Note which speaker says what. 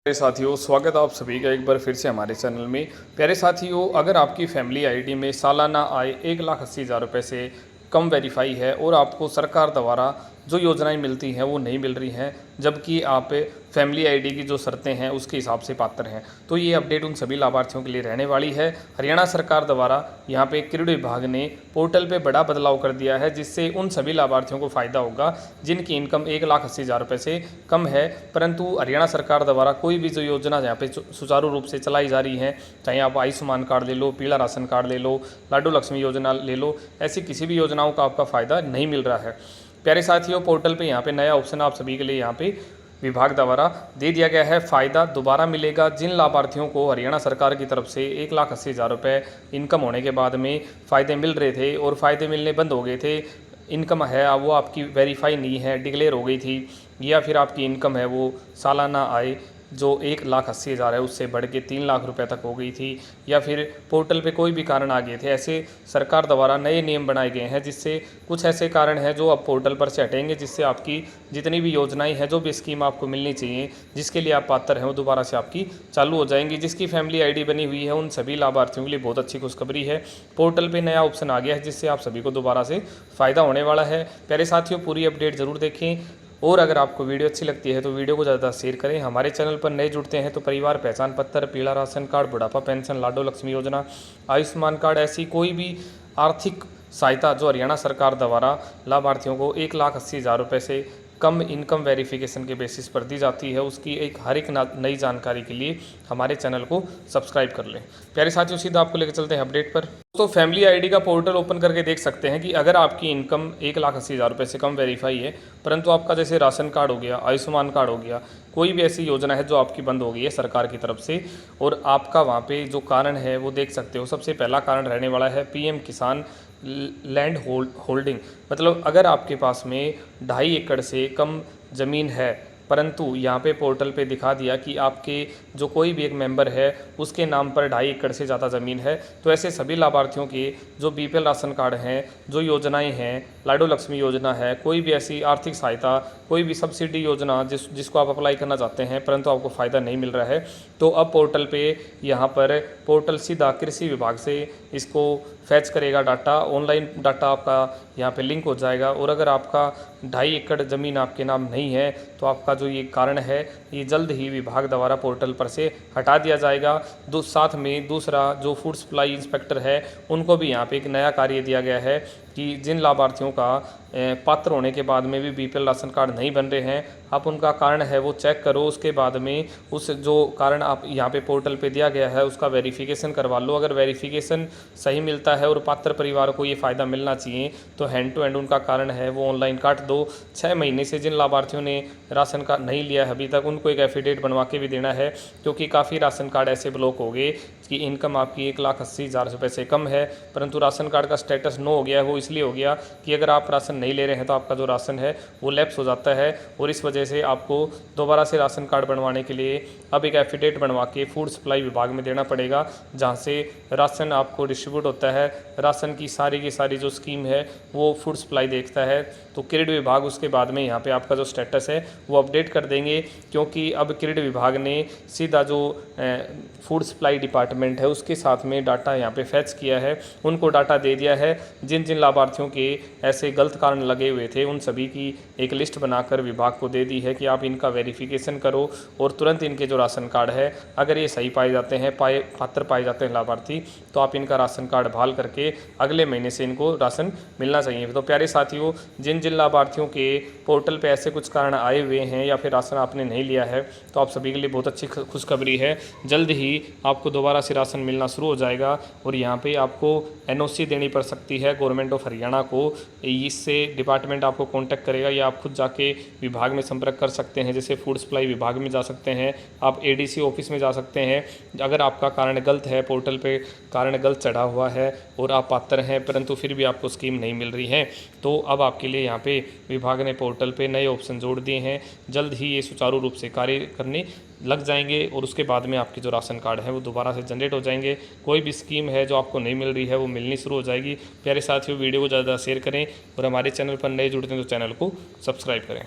Speaker 1: प्यारे साथियों, स्वागत है आप सभी का एक बार फिर से हमारे चैनल में। प्यारे साथियों, अगर आपकी फैमिली आईडी में सालाना आय 1,80,000 रुपये से कम वेरीफाई है और आपको सरकार द्वारा जो योजनाएं मिलती हैं वो नहीं मिल रही हैं, जबकि आप फैमिली आईडी की जो शर्तें हैं उसके हिसाब से पात्र हैं, तो ये अपडेट उन सभी लाभार्थियों के लिए रहने वाली है। हरियाणा सरकार द्वारा यहाँ पे क्रीड विभाग ने पोर्टल पे बड़ा बदलाव कर दिया है, जिससे उन सभी लाभार्थियों को फ़ायदा होगा जिनकी इनकम 1,80,000 रुपये से कम है। परंतु हरियाणा सरकार द्वारा कोई भी जो योजना यहाँ पे सुचारू रूप से चलाई जा रही है, चाहे आप आयुष्मान कार्ड ले लो, पीला राशन कार्ड ले लो, लाडो लक्ष्मी योजना ले लो, ऐसी किसी भी योजनाओं का आपका फ़ायदा नहीं मिल रहा है। प्यारे साथियों, पोर्टल पे यहाँ पे नया ऑप्शन आप सभी के लिए यहाँ पे विभाग द्वारा दे दिया गया है। फ़ायदा दोबारा मिलेगा जिन लाभार्थियों को हरियाणा सरकार की तरफ से 1,80,000 रुपये इनकम होने के बाद में फ़ायदे मिल रहे थे और फ़ायदे मिलने बंद हो गए थे। इनकम है वो आपकी वेरीफाई नहीं है, डिक्लेयर हो गई थी, या फिर आपकी इनकम है वो सालाना आय जो 1,80,000 है उससे बढ़ के 3 लाख रुपए तक हो गई थी, या फिर पोर्टल पे कोई भी कारण आ गए थे। ऐसे सरकार द्वारा नए नियम बनाए गए हैं, जिससे कुछ ऐसे कारण हैं जो अब पोर्टल पर से हटेंगे, जिससे आपकी जितनी भी योजनाएं हैं, जो भी स्कीम आपको मिलनी चाहिए, जिसके लिए आप पात्र हैं, वो दोबारा से आपकी चालू हो जाएंगी। जिसकी फैमिली आईडी बनी हुई है उन सभी लाभार्थियों के लिए बहुत अच्छी खुशखबरी है। पोर्टल पर नया ऑप्शन आ गया है, जिससे आप सभी को दोबारा से फ़ायदा होने वाला है। प्यारे साथियों, पूरी अपडेट ज़रूर देखें और अगर आपको वीडियो अच्छी लगती है तो वीडियो को ज़्यादा शेयर करें। हमारे चैनल पर नए जुड़ते हैं तो परिवार पहचान पत्र, पीला राशन कार्ड, बुढ़ापा पेंशन, लाडो लक्ष्मी योजना, आयुष्मान कार्ड, ऐसी कोई भी आर्थिक सहायता जो हरियाणा सरकार द्वारा लाभार्थियों को 1,80,000 रुपये से कम इनकम वेरिफिकेशन के बेसिस पर दी जाती है, उसकी हर एक नई जानकारी के लिए हमारे चैनल को सब्सक्राइब कर लें। प्यारे साथियों, सीधा आपको लेकर चलते हैं अपडेट पर। तो फैमिली आईडी का पोर्टल ओपन करके देख सकते हैं कि अगर आपकी इनकम 1,80,000 रुपये से कम वेरीफाई है, परंतु आपका जैसे राशन कार्ड हो गया, आयुष्मान कार्ड हो गया, कोई भी ऐसी योजना है जो आपकी बंद हो गई है सरकार की तरफ से, और आपका वहाँ पे जो कारण है वो देख सकते हो। सबसे पहला कारण रहने वाला है पीएम किसान लैंड होल्डिंग। मतलब अगर आपके पास में 2.5 एकड़ से कम ज़मीन है, परंतु यहाँ पे पोर्टल पे दिखा दिया कि आपके जो कोई भी एक मेंबर है उसके नाम पर 2.5 एकड़ से ज़्यादा ज़मीन है, तो ऐसे सभी लाभार्थियों के जो बीपीएल राशन कार्ड हैं, जो योजनाएं हैं, लाडो लक्ष्मी योजना है, कोई भी ऐसी आर्थिक सहायता, कोई भी सब्सिडी योजना जिसको आप अप्लाई करना चाहते हैं परंतु आपको फ़ायदा नहीं मिल रहा है, तो अब पोर्टल पे यहाँ पर पोर्टल सीधा कृषि विभाग से इसको फैच करेगा डाटा। ऑनलाइन डाटा आपका यहाँ पे लिंक हो जाएगा, और अगर आपका 2.5 एकड़ ज़मीन आपके नाम नहीं है तो आपका जो ये कारण है ये जल्द ही विभाग द्वारा पोर्टल पर से हटा दिया जाएगा। साथ में दूसरा जो फूड सप्लाई इंस्पेक्टर है उनको भी यहाँ पे एक नया कार्य दिया गया है कि जिन लाभार्थियों का पात्र होने के बाद में भी बीपीएल राशन कार्ड नहीं बन रहे हैं, आप उनका कारण है वो चेक करो, उसके बाद में उस जो कारण आप यहाँ पे पोर्टल पे दिया गया है उसका वेरिफिकेशन करवा लो। अगर वेरिफिकेशन सही मिलता है और पात्र परिवार को ये फ़ायदा मिलना चाहिए तो हैंड टू हैंड उनका कारण है वो ऑनलाइन काट दो। 6 महीने से जिन लाभार्थियों ने राशन कार्ड नहीं लिया है अभी तक, उनको एक एफिडेविट बनवा के भी देना है, क्योंकि काफ़ी राशन कार्ड ऐसे ब्लॉक हो गए कि इनकम आपकी 1,80,000 रुपये से कम है, परंतु राशन कार्ड का स्टेटस नो हो गया है। वो इसलिए हो गया कि अगर आप राशन नहीं ले रहे हैं तो आपका जो राशन है वो लैप्स हो जाता है, और इस वजह से आपको दोबारा से राशन कार्ड बनवाने के लिए अब एक एफिडेविट बनवा के फूड सप्लाई विभाग में देना पड़ेगा, जहाँ से राशन आपको डिस्ट्रीब्यूट होता है। राशन की सारी जो स्कीम है वो फूड सप्लाई देखता है, तो क्रीड विभाग उसके बाद में यहाँ पे आपका जो स्टेटस है वो अपडेट कर देंगे, क्योंकि अब क्रीड विभाग ने सीधा जो फूड सप्लाई डिपार्टमेंट है उसके साथ में डाटा यहाँ पे फैच किया है, उनको डाटा दे दिया है। जिन जिन लाभार्थियों के ऐसे गलत कारण लगे हुए थे उन सभी की एक लिस्ट बनाकर विभाग को दे दी है कि आप इनका वेरिफिकेशन करो, और तुरंत इनके जो राशन कार्ड है अगर ये सही पाए जाते हैं, पात्र पाए जाते हैं लाभार्थी, तो आप इनका राशन कार्ड बहाल करके अगले महीने से इनको राशन मिलना चाहिए। तो प्यारे साथियों, जिन जिन लाभार्थियों के पोर्टल पे ऐसे कुछ कारण आए हुए हैं या फिर राशन आपने नहीं लिया है, तो आप सभी के लिए बहुत अच्छी खुशखबरी है। जल्द ही आपको दोबारा से राशन मिलना शुरू हो जाएगा, और यहाँ पे आपको एनओसी देनी पड़ सकती है गवर्नमेंट ऑफ हरियाणा को। इससे डिपार्टमेंट आपको कांटेक्ट करेगा, या आप खुद जाके विभाग में संपर्क कर सकते हैं। जैसे फूड सप्लाई विभाग में जा सकते हैं, आप एडीसी ऑफिस में जा सकते हैं। अगर आपका कारण गलत है, पोर्टल पे कारण गलत चढ़ा हुआ है और आप पात्र हैं परंतु फिर भी आपको स्कीम नहीं मिल रही है, तो अब आपके लिए यहाँ पे विभाग ने पोर्टल पे नए ऑप्शन जोड़ दिए हैं। जल्द ही ये सुचारू रूप से कार्य करने लग जाएंगे, और उसके बाद में आपके जो राशन कार्ड है वो दोबारा से जनरेट हो जाएंगे। कोई भी स्कीम है जो आपको नहीं मिल रही है वो मिलनी शुरू हो जाएगी। प्यारे साथियों, वीडियो को ज़्यादा शेयर करें, और हमारे चैनल पर नए जुड़ते हैं तो चैनल को सब्सक्राइब करें।